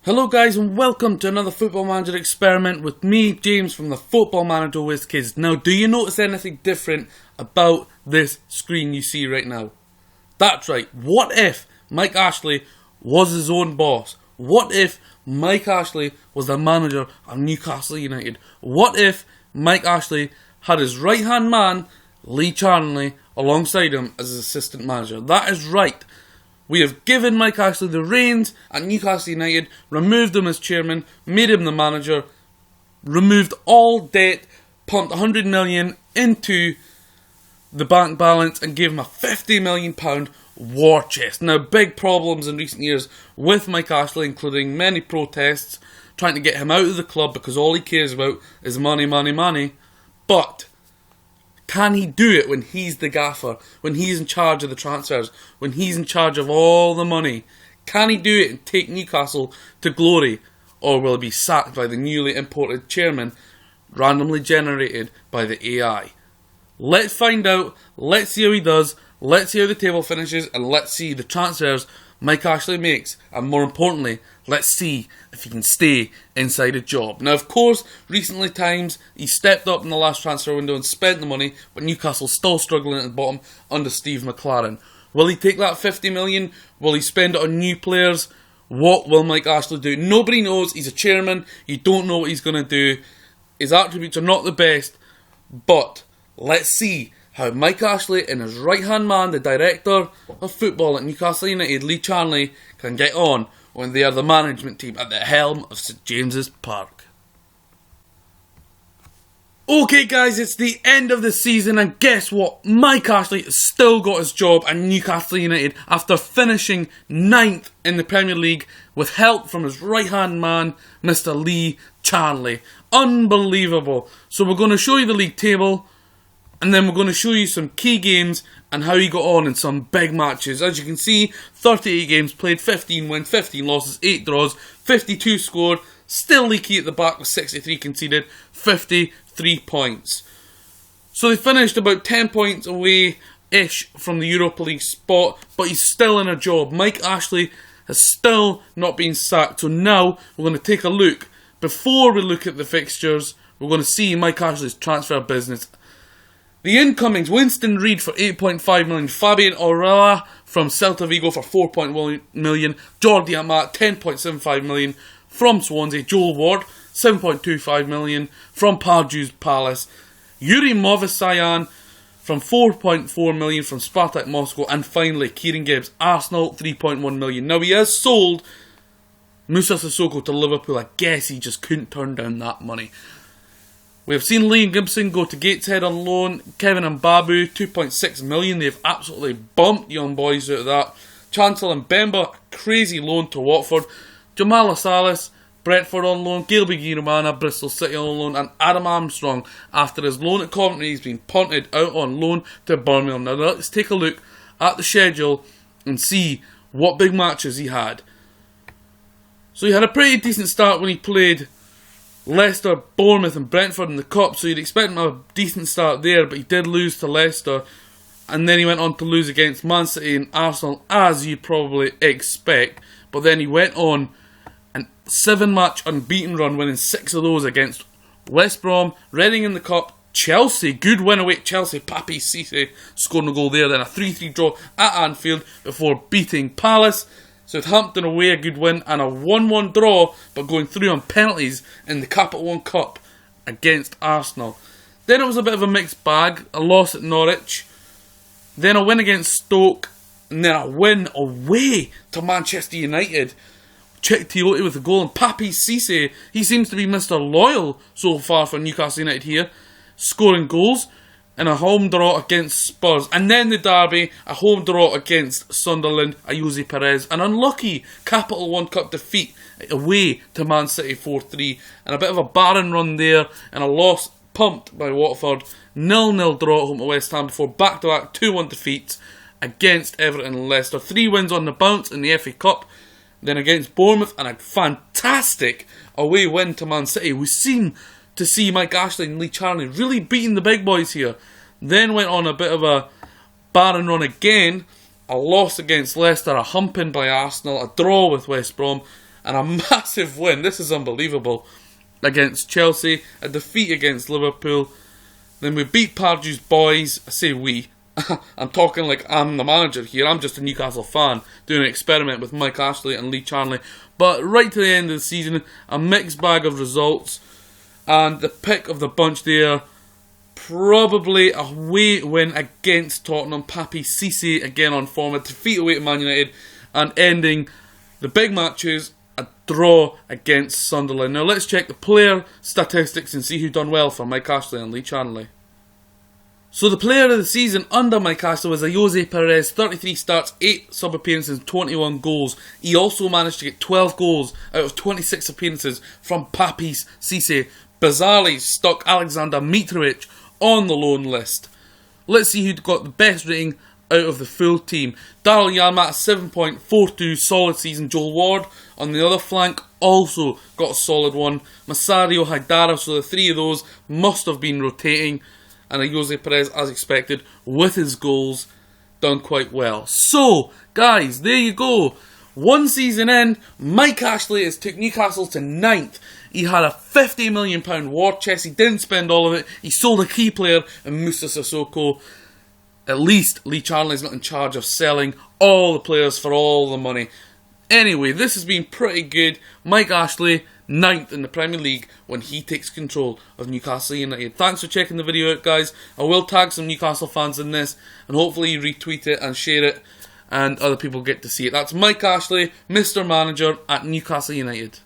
Hello guys and welcome to another Football Manager experiment with me, James from the Football Manager Whiz Kids. Now, do you notice anything different about this screen you see right now? That's right, what if Mike Ashley was his own boss? What if Mike Ashley was the manager of Newcastle United? What if Mike Ashley had his right hand man, Lee Charnley, alongside him as his assistant manager? That is right. We have given Mike Ashley the reins at Newcastle United, removed him as chairman, made him the manager, removed all debt, pumped 100 million into the bank balance and gave him a £50 million war chest. Now, big problems in recent years with Mike Ashley, including many protests trying to get him out of the club because all he cares about is money, money, money. But can he do it when he's the gaffer, when he's in charge of the transfers, when he's in charge of all the money? Can he do it and take Newcastle to glory? Or will he be sacked by the newly imported chairman, randomly generated by the AI? Let's find out, let's see how he does, let's see how the table finishes, and let's see the transfers Mike Ashley makes, and more importantly, let's see if he can stay inside a job. Now, of course, recently times he stepped up in the last transfer window and spent the money, but Newcastle's still struggling at the bottom under Steve McLaren. Will he take that 50 million? Will he spend it on new players? What will Mike Ashley do? Nobody knows. He's a chairman. You don't know what he's going to do. His attributes are not the best, but let's see how Mike Ashley and his right-hand man, the director of football at Newcastle United, Lee Charnley, can get on when they are the management team at the helm of St James's Park. Okay guys, it's the end of the season and guess what? Mike Ashley has still got his job at Newcastle United after finishing 9th in the Premier League with help from his right-hand man, Mr Lee Charnley. Unbelievable. So we're going to show you the league table, and then we're going to show you some key games and how he got on in some big matches. As you can see, 38 games played, 15 wins, 15 losses, 8 draws, 52 scored, still leaky at the back with 63 conceded, 53 points. So they finished about 10 points away-ish from the Europa League spot, but he's still in a job. Mike Ashley has still not been sacked. So now we're going to take a look. Before we look at the fixtures, we're going to see Mike Ashley's transfer business. The incomings: Winston Reid for 8.5 million, Fabian Orella from Celta Vigo for 4.1 million, Jordi Amat 10.75 million from Swansea, Joel Ward 7.25 million from Pardew's Palace, Yuri Movasayan from 4.4 million from Spartak Moscow, and finally Kieran Gibbs, Arsenal 3.1 million. Now he has sold Moussa Sissoko to Liverpool. I guess he just couldn't turn down that money. We have seen Liam Gibson go to Gateshead on loan. Kevin and Babu, 2.6 million. They've absolutely bumped young boys out of that. Chancel and Bemba, crazy loan to Watford. Jamal Lassalis, Brentford on loan. Gilby Giromana, Bristol City on loan. And Adam Armstrong, after his loan at Coventry, he's been punted out on loan to Birmingham. Now let's take a look at the schedule and see what big matches he had. So he had a pretty decent start when he played Leicester, Bournemouth and Brentford in the Cup, so you'd expect him to have a decent start there, but he did lose to Leicester, and then he went on to lose against Man City and Arsenal, as you'd probably expect. But then he went on a 7-match unbeaten run, winning 6 of those against West Brom, Reading in the Cup, Chelsea, good win away at Chelsea, Papi Cisse scoring a goal there, then a 3-3 draw at Anfield before beating Palace. Southampton away, a good win, and a 1-1 draw, but going through on penalties in the Capital One Cup against Arsenal. Then it was a bit of a mixed bag, a loss at Norwich, then a win against Stoke, and then a win away to Manchester United. Chick Tiote with a goal, and Papi Cisse, he seems to be Mr. Loyal so far for Newcastle United here, scoring goals. In a home draw against Spurs, and then the derby, a home draw against Sunderland, Ayuso Perez, an unlucky Capital One Cup defeat away to Man City 4-3, and a bit of a barren run there, and a loss pumped by Watford, 0-0 draw at home to West Ham before back-to-back 2-1 defeats against Everton and Leicester, 3 wins on the bounce in the FA Cup, then against Bournemouth, and a fantastic away win to Man City. We seem to see Mike Ashley and Lee Charnley really beating the big boys here. Then went on a bit of a barren run again, a loss against Leicester, a humping by Arsenal, a draw with West Brom, and a massive win. This is unbelievable. Against Chelsea, a defeat against Liverpool. Then we beat Pardew's boys. I say we. I'm talking like I'm the manager here. I'm just a Newcastle fan doing an experiment with Mike Ashley and Lee Charnley. But right to the end of the season, a mixed bag of results. And the pick of the bunch there, probably a away win against Tottenham. Papi Cisse again on form. A defeat away to Man United. And ending the big matches, a draw against Sunderland. Now let's check the player statistics and see who done well for Mike Ashley and Lee Charnley. So the player of the season under Mike Ashley was Jose Perez, 33 starts, 8 sub-appearances, 21 goals. He also managed to get 12 goals out of 26 appearances from Papi Cisse. Bizarrely stuck Alexander Mitrovic on the loan list. Let's see who got the best rating out of the full team. Daryl Janmaat, 7.42, solid season. Joel Ward on the other flank also got a solid one. Masario Haidara, so the three of those must have been rotating. And Jose Perez, as expected, with his goals, done quite well. So, guys, there you go. One season in, Mike Ashley has took Newcastle to 9th. He had a £50 million war chest. He didn't spend all of it. He sold a key player in Moussa Sissoko. At least Lee Charnley's not in charge of selling all the players for all the money. Anyway, this has been pretty good. Mike Ashley, 9th in the Premier League when he takes control of Newcastle United. Thanks for checking the video out, guys. I will tag some Newcastle fans in this, and hopefully you retweet it and share it, and other people get to see it. That's Mike Ashley, Mr. Manager at Newcastle United.